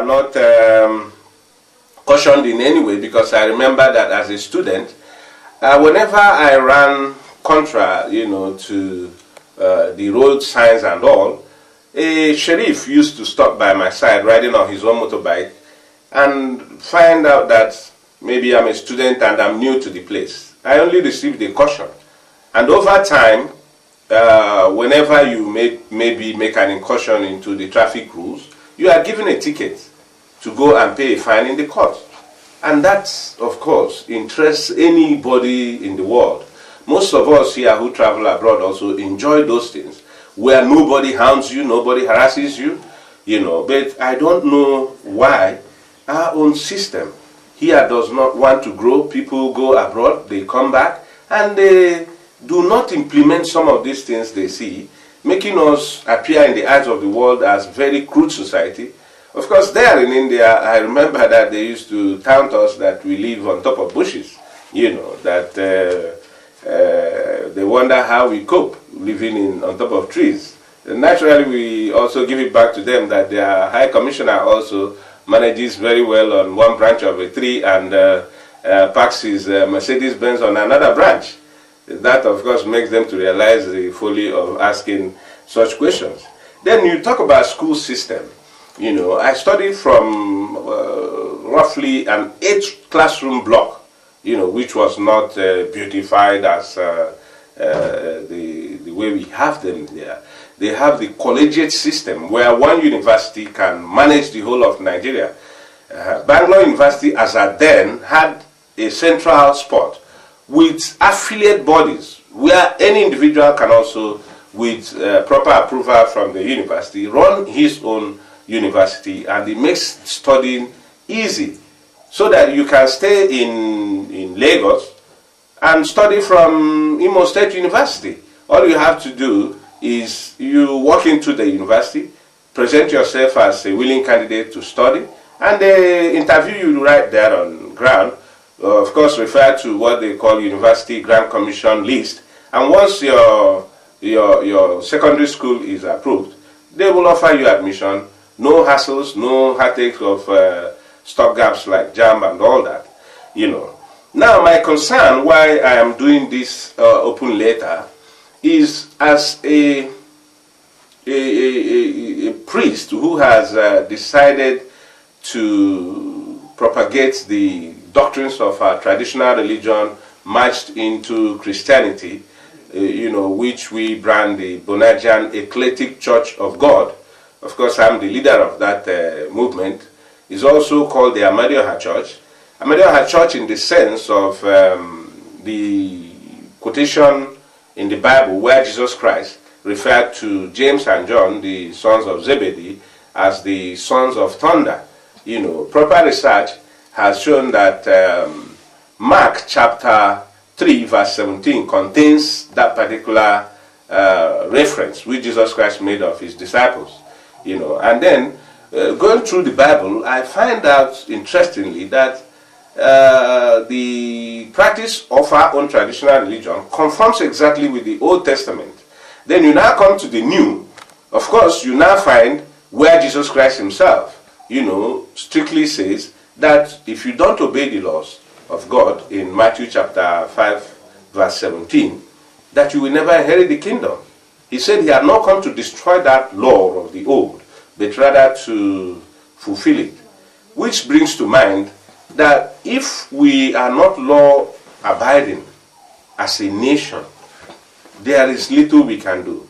Not cautioned in any way, because I remember that as a student, whenever I ran contra, to the road signs and all, a sheriff used to stop by my side riding on his own motorbike and find out that maybe I'm a student and I'm new to the place. I only received a caution. And over time, whenever you maybe make an incursion into the traffic rules, you are given a ticket to go and pay a fine in the court. And that, of course, interests anybody in the world. Most of us here who travel abroad also enjoy those things, where nobody hounds you, nobody harasses you, But I don't know why our own system here does not want to grow. People go abroad, they come back, and they do not implement some of these things they see, making us appear in the eyes of the world as very crude society. Of course, there in India, I remember that they used to taunt us that we live on top of bushes, that they wonder how we cope living on top of trees. And naturally, we also give it back to them that their High Commissioner also manages very well on one branch of a tree and parks his Mercedes-Benz on another branch. That, of course, makes them to realize the folly of asking such questions. Then you talk about school system. I studied from roughly an 8-classroom block, which was not beautified as the way we have them there. They have the collegiate system where one university can manage the whole of Nigeria. Bangalore University, as at then, had a central spot with affiliate bodies where any individual can also, with proper approval from the university, run his own university, and it makes studying easy, so that you can stay in Lagos and study from Imo State University. All you have to do is you walk into the university, present yourself as a willing candidate to study, and they interview you right there on ground. Of course, refer to what they call University Grant Commission list, and once your secondary school is approved, they will offer you admission. No hassles, no heartache of stopgaps like JAMB and all that, Now, my concern why I am doing this open letter is as a priest who has decided to propagate the doctrines of our traditional religion merged into Christianity, which we brand the Bonagian Eclectic Church of God. Of course, I'm the leader of that movement. It's also called the Amadioha Church. Amadioha Church in the sense of the quotation in the Bible where Jesus Christ referred to James and John, the sons of Zebedee, as the sons of thunder. Proper research has shown that Mark chapter 3 verse 17 contains that particular reference which Jesus Christ made of his disciples. And then going through the Bible, I find out interestingly that the practice of our own traditional religion conforms exactly with the Old Testament. Then you now come to the New. Of course, you now find where Jesus Christ himself, strictly says that if you don't obey the laws of God in Matthew chapter 5 verse 17, that you will never inherit the kingdom. He said he had not come to destroy that law of the old, but rather to fulfill it. Which brings to mind that if we are not law-abiding as a nation, there is little we can do.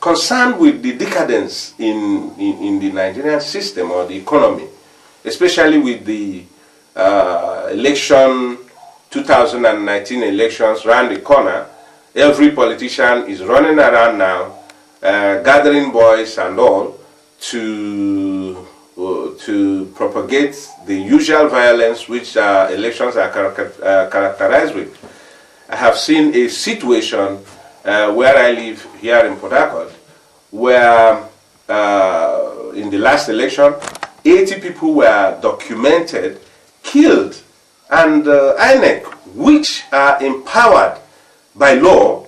Concerned with the decadence in the Nigerian system or the economy, especially with the election, 2019 elections around the corner, every politician is running around now, gathering boys and all to propagate the usual violence which elections are characterized with. I have seen a situation where I live here in Port Harcourt, where in the last election, 80 people were documented, killed, and INEC, which are empowered by law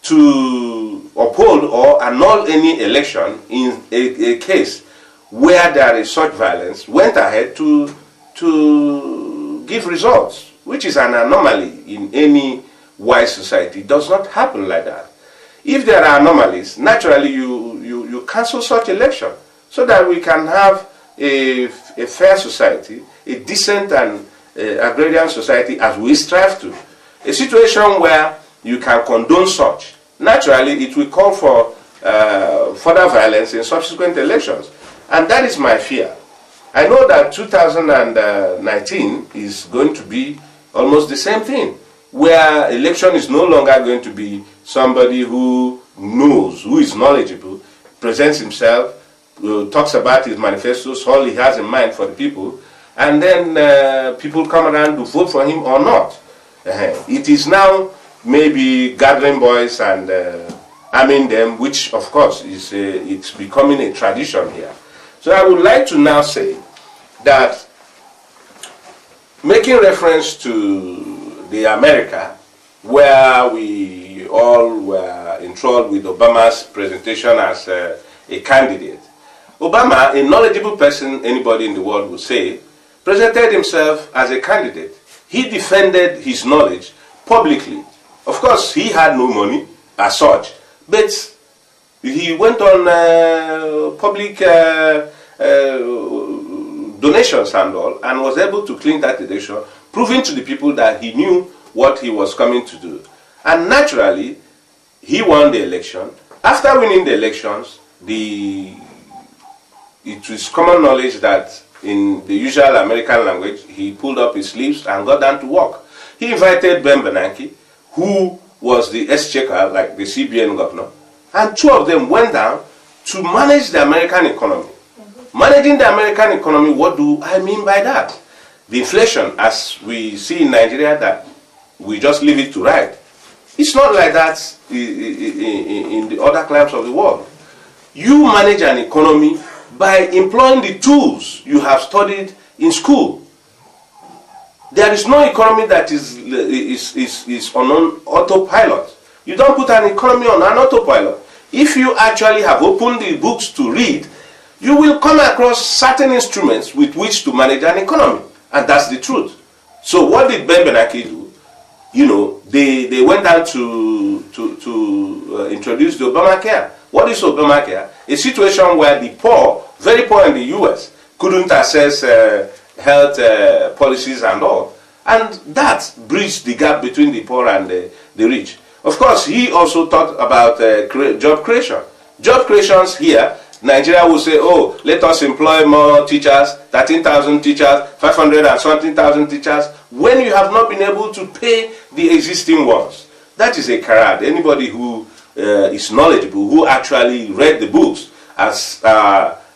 to uphold or annul any election in a case where there is such violence went ahead to give results, which is an anomaly in any wise society. It does not happen like that. If there are anomalies, naturally you cancel such election so that we can have a fair society, a decent and agrarian society as we strive to. A situation where you can condone such, naturally it will call for further violence in subsequent elections. And that is my fear. I know that 2019 is going to be almost the same thing, where election is no longer going to be somebody who knows, who is knowledgeable, presents himself, talks about his manifestos, all he has in mind for the people, and then people come around to vote for him or not. It is now maybe gathering boys and arming them, which of course is it's becoming a tradition here. So I would like to now say that, making reference to the America where we all were enthralled with Obama's presentation as a candidate, Obama, a knowledgeable person anybody in the world would say, presented himself as a candidate. He defended his knowledge publicly. Of course, he had no money as such, but he went on public donations and all, and was able to clean that election, proving to the people that he knew what he was coming to do. And naturally, he won the election. After winning the elections, it was common knowledge that in the usual American language, he pulled up his sleeves and got down to work. He invited Ben Bernanke, who was the exchequer, like the CBN governor, and two of them went down to manage the American economy. Managing the American economy, what do I mean by that? The inflation, as we see in Nigeria, that we just leave it to ride. It's not like that in the other climes of the world. You manage an economy by employing the tools you have studied in school. There is no economy that is on an autopilot. You don't put an economy on an autopilot. If you actually have opened the books to read, you will come across certain instruments with which to manage an economy. And that's the truth. So what did Ben Bernanke do? You know, they went down to introduce the Obamacare. What is Obamacare? A situation where the poor, very poor in the US, couldn't access health policies and all. And that bridged the gap between the poor and the rich. Of course, he also talked about job creation. Job creations here, Nigeria will say, oh, let us employ more teachers, 13,000 teachers, 500 and something thousand teachers, when you have not been able to pay the existing ones. That is a charade. Anybody who is knowledgeable, who actually read the books as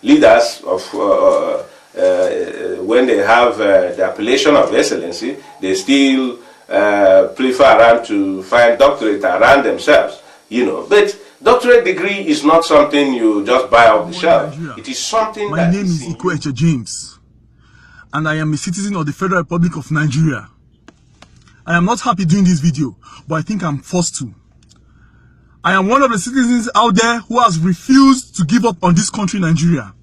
leaders of, when they have the appellation of excellency, they still prefer around to find doctorate around themselves, you know. But doctorate degree is not something you just buy off the shelf. It is something My name is Ikweche James, and I am a citizen of the Federal Republic of Nigeria. I am not happy doing this video, but I think I'm forced to. I am one of the citizens out there who has refused to give up on this country, Nigeria.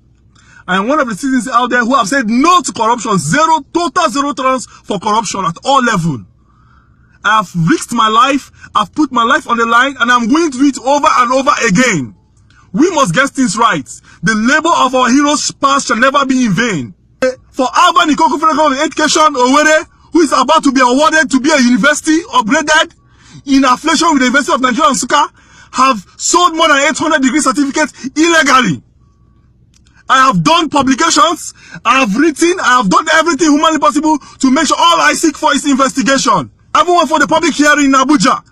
I am one of the citizens out there who have said no to corruption, total zero tolerance for corruption at all levels. I have risked my life, I've put my life on the line, and I'm going to do it over and over again. We must get things right. The labor of our heroes past shall never be in vain. For Alban Ikoko Federal Education Owerri, who is about to be awarded to be a university upgraded in affiliation with the University of Nigeria and Nsukka, have sold more than 800 degree certificates illegally. I have done publications, I have written, I have done everything humanly possible to make sure all I seek for is investigation. I even went for the public hearing in Abuja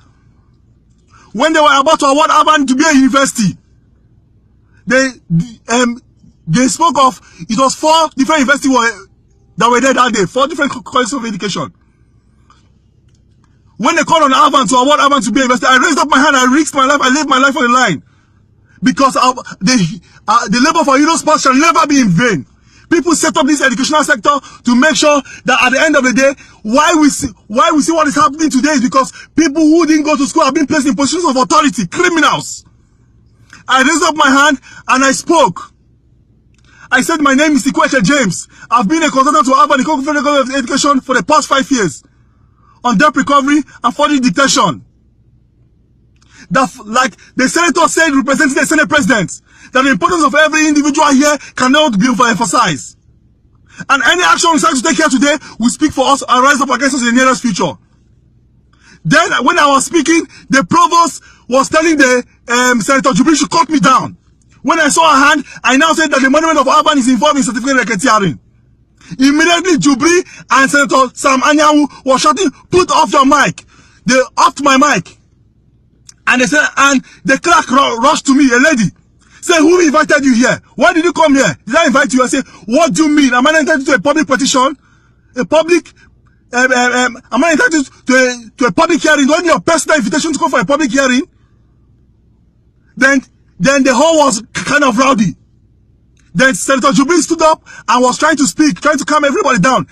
when they were about to award Alban to be a university. They spoke of, it was 4 different universities that were there that day, 4 different colleges of education. When they called on Alban to award Alban to be a university, I raised up my hand, I risked my life, I laid my life on the line. Because the labor for heroes past shall never be in vain. People set up this educational sector to make sure that at the end of the day, why we see what is happening today is because people who didn't go to school have been placed in positions of authority, criminals. I raised up my hand and I spoke. I said, my name is Ikweche James. I've been a consultant to Alban Federal College of Education for the past 5 years on debt recovery and fraud detection. That, like the senator said, representing the Senate President, that the importance of every individual here cannot be overemphasized. And any action we decide to take here today will speak for us and rise up against us in the nearest future. Then, when I was speaking, the provost was telling the Senator Jubri to cut me down. When I saw her hand, I now said that the monument of Alban is involved in certificate racketeering. Immediately, Jubri and Senator Sam Anyanwu were shouting, "Put off your mic." They offed my mic. And they said, and the clerk rushed to me, a lady. Say, "Who invited you here? Why did you come here? Did I invite you?" I say, "What do you mean? Am I entitled to a public petition? A public, am I entitled to a public hearing? Do I need your personal invitation to come for a public hearing?" Then the whole was kind of rowdy. Then Senator Jubri stood up and was trying to speak, trying to calm everybody down.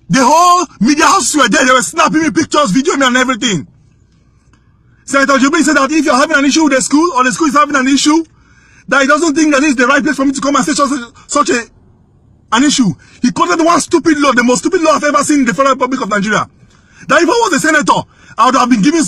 The whole media houses were there. They were snapping me pictures, videoing me and everything. Senator Jubri said that if you're having an issue with the school, or the school is having an issue, that he doesn't think that it's the right place for me to come and say such an issue. He quoted one stupid law, the most stupid law I've ever seen in the Federal Republic of Nigeria. That if I was a senator, I would have been giving,